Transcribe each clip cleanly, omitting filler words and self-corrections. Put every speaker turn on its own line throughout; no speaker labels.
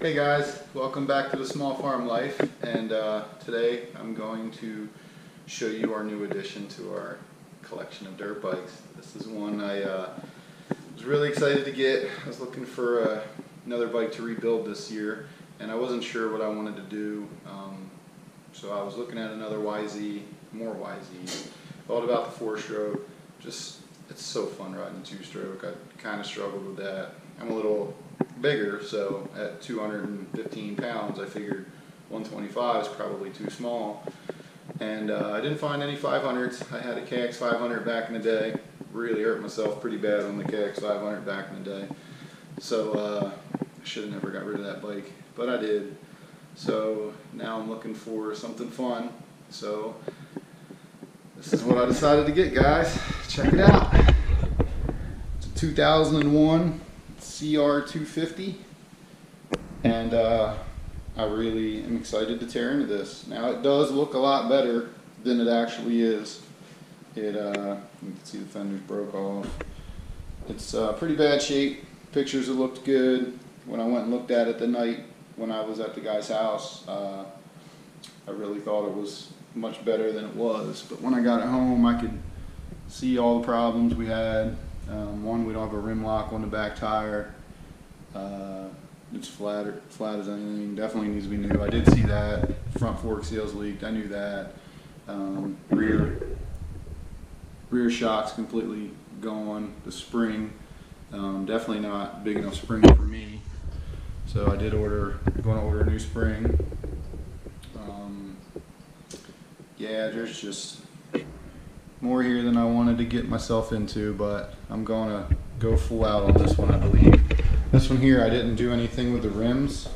Hey guys, welcome back to the Small Farm Life, and today I'm going to show you our new addition to our collection of dirt bikes. This is one I was really excited to get. I was looking for another bike to rebuild this year, and I wasn't sure what I wanted to do, so I was looking at another YZ, more YZ. Thought about the 4-stroke. Just, it's so fun riding the 2-stroke. I kind of struggled with that. I'm a little bigger, so at 215 pounds I figured 125 is probably too small, and I didn't find any 500s. I had a KX 500 back in the day. Really hurt myself pretty bad on the KX 500 back in the day, so I should have never got rid of that bike, but I did. So now I'm looking for something fun, so this is what I decided to get, guys. Check it out. It's a 2001 CR250, and I really am excited to tear into this. Now it does look a lot better than it actually is. You can see the fenders broke off. It's pretty bad shape. Pictures it looked good. When I went and looked at it the night when I was at the guy's house, I really thought it was much better than it was. But when I got it home, I could see all the problems we had. One, we don't have a rim lock on the back tire. It's flat as anything. Definitely needs to be new. I did see that. Front fork seals leaked. I knew that. Rear shock's completely gone. The spring, definitely not big enough spring for me. So I did going to order a new spring. Yeah, there's just more here than I wanted to get myself into, but I'm going to go full out on this one, I believe. This one here, I didn't do anything with the rims,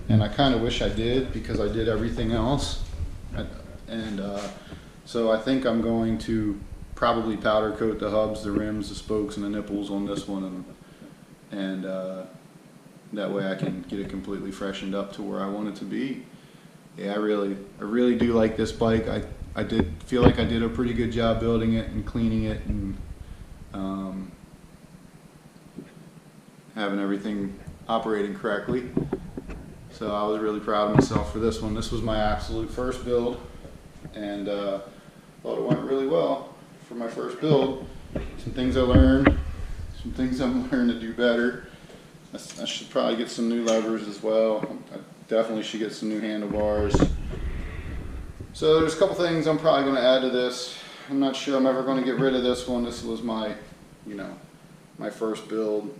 and I kind of wish I did because I did everything else. So I think I'm going to probably powder coat the hubs, the rims, the spokes, and the nipples on this one, and that way I can get it completely freshened up to where I want it to be. Yeah, I really do like this bike. I did feel like I did a pretty good job building it and cleaning it and having everything operating correctly. So I was really proud of myself for this one. This was my absolute first build, and thought it went really well for my first build. Some things I learned, some things I'm learning to do better. I should probably get some new levers as well. I definitely should get some new handlebars. So there's a couple things I'm probably going to add to this. I'm not sure I'm ever going to get rid of this one. This was my, my first build,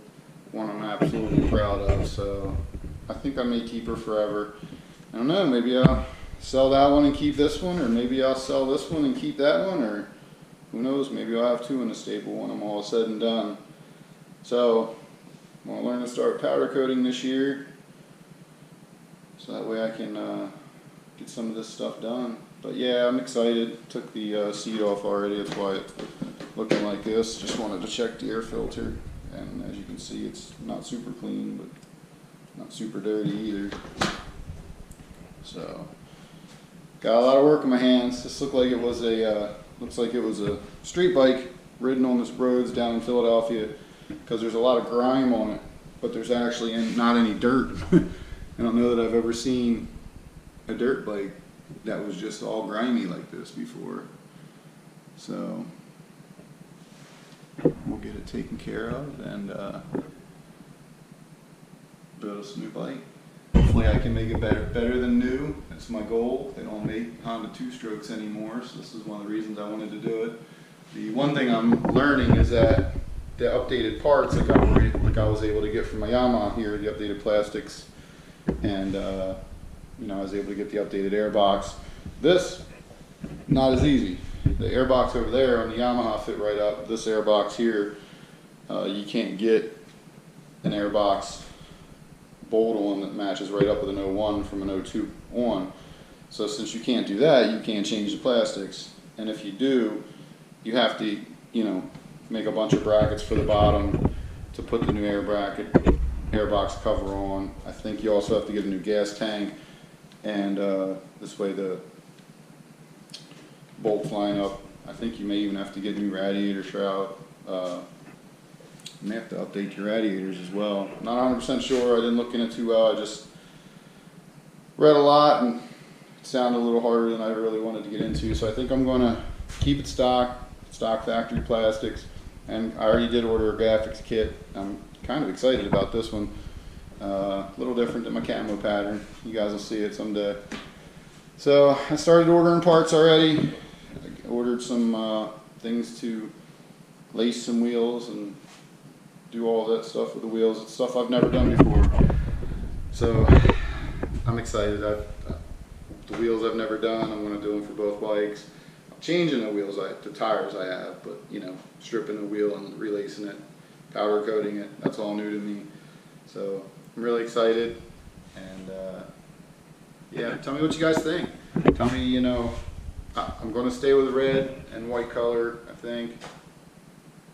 one I'm absolutely proud of. So I think I may keep her forever. I don't know, maybe I'll sell that one and keep this one, or maybe I'll sell this one and keep that one, or who knows, maybe I'll have two in the stable when I'm all said and done. So I'm going to learn to start powder coating this year, so that way I can get some of this stuff done. But yeah, I'm excited. Took the seat off already, that's why it's looking like this. Just wanted to check the air filter, and as you can see, it's not super clean, but not super dirty either. So got a lot of work in my hands. This looks like it was a street bike ridden on the roads down in Philadelphia, because there's a lot of grime on it, but there's actually not any dirt. I don't know that I've ever seen a dirt bike that was just all grimy like this before. So we'll get it taken care of and build us a new bike. Hopefully I can make it better than new. That's my goal. They don't make Honda 2-strokes anymore, so this is one of the reasons I wanted to do it. The one thing I'm learning is that the updated parts, like I was able to get from my Yamaha here, the updated plastics, and I was able to get the updated airbox. This, not as easy. The airbox over there on the Yamaha fit right up. This airbox here, you can't get an airbox bolt on that matches right up with an 01 from an 02 on. So since you can't do that, you can't change the plastics. And if you do, you have to, make a bunch of brackets for the bottom to put the new airbox cover on. I think you also have to get a new gas tank, and this way the bolt flying up. I think you may even have to get a new radiator shroud. You may have to update your radiators as well. Not 100% sure. I didn't look in it too well. I just read a lot and it sounded a little harder than I really wanted to get into. So I think I'm going to keep it stock factory plastics. And I already did order a graphics kit. I'm kind of excited about this one. A little different than my camo pattern. You guys will see it someday. So I started ordering parts already. I ordered some things to lace some wheels and do all that stuff with the wheels. It's stuff I've never done before. So I'm excited. The wheels I've never done, I'm going to do them for both bikes. I'm changing the wheels, the tires I have, but you know, stripping the wheel and relacing it, powder coating it, that's all new to me. So I'm really excited, and yeah, tell me what you guys think. Tell me, you know, I'm going to stay with red and white color, I think.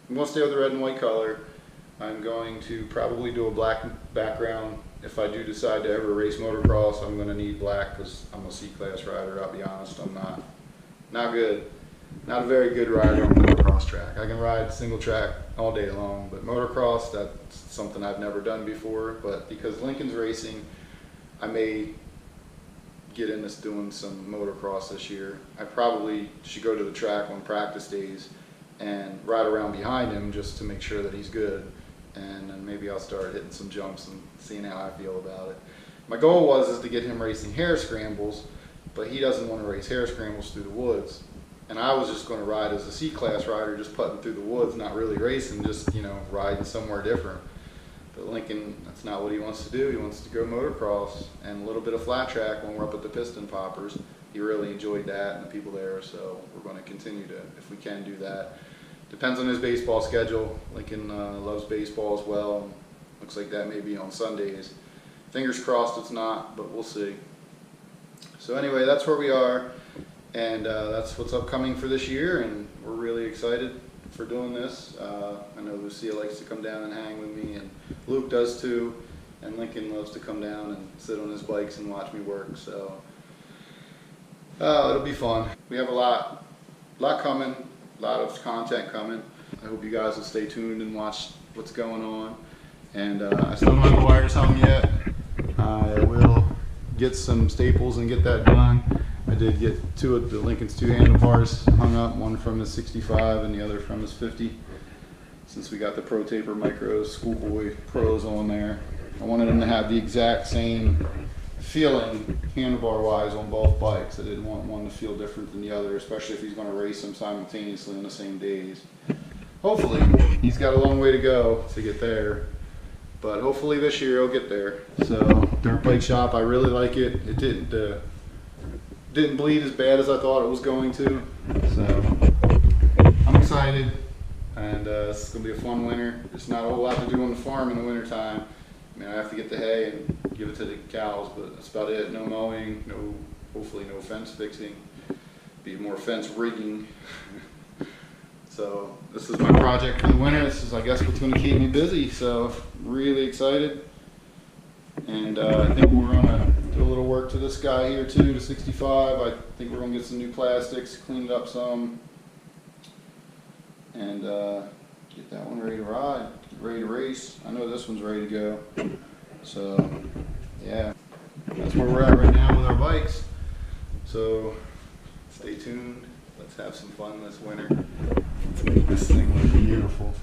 I'm going to stay with the red and white color. I'm going to probably do a black background. If I do decide to ever race motocross, I'm going to need black because I'm a C-class rider. I'll be honest, I'm not good. Not a very good rider on a motocross track. I can ride single track all day long, but motocross, that's something I've never done before. But because Lincoln's racing, I may get into doing some motocross this year. I probably should go to the track on practice days and ride around behind him just to make sure that he's good. And then maybe I'll start hitting some jumps and seeing how I feel about it. My goal is to get him racing hare scrambles, but he doesn't want to race hare scrambles through the woods. And I was just going to ride as a C-class rider, just putting through the woods, not really racing, just, you know, riding somewhere different. But Lincoln, that's not what he wants to do. He wants to go motocross and a little bit of flat track when we're up at the Piston Poppers. He really enjoyed that and the people there, so we're going to continue to, if we can, do that. Depends on his baseball schedule. Lincoln loves baseball as well. Looks like that may be on Sundays. Fingers crossed it's not, but we'll see. So anyway, that's where we are, and that's what's upcoming for this year, and we're really excited for doing this. I know Lucia likes to come down and hang with me, and Luke does too, and Lincoln loves to come down and sit on his bikes and watch me work, so it'll be fun. We have a lot coming, a lot of content coming. I hope you guys will stay tuned and watch what's going on. And I still don't have the wires hung yet. I will get some staples and get that done. I did get two of the Lincoln's two handlebars hung up, one from his 65 and the other from his 50. Since we got the Pro Taper Micros Schoolboy Pros on there, I wanted them to have the exact same feeling handlebar wise on both bikes. I didn't want one to feel different than the other, especially if he's going to race them simultaneously on the same days. Hopefully, he's got a long way to go to get there, but hopefully this year he'll get there. So Dirt Bike Shop, I really like it. It didn't bleed as bad as I thought it was going to, so I'm excited, and it's going to be a fun winter. There's not a whole lot to do on the farm in the winter time. I mean, I have to get the hay and give it to the cows, but that's about it. No mowing, hopefully no fence fixing, be more fence rigging. So this is my project for the winter. This is, I guess, what's going to keep me busy, so really excited. And I think we're going to do a little work to this guy here too, the 65. I think we're going to get some new plastics, clean it up some, and get that one ready to ride, get ready to race. I know this one's ready to go. So yeah, that's where we're at right now with our bikes. So stay tuned. Let's have some fun this winter. Let's make this thing look beautiful.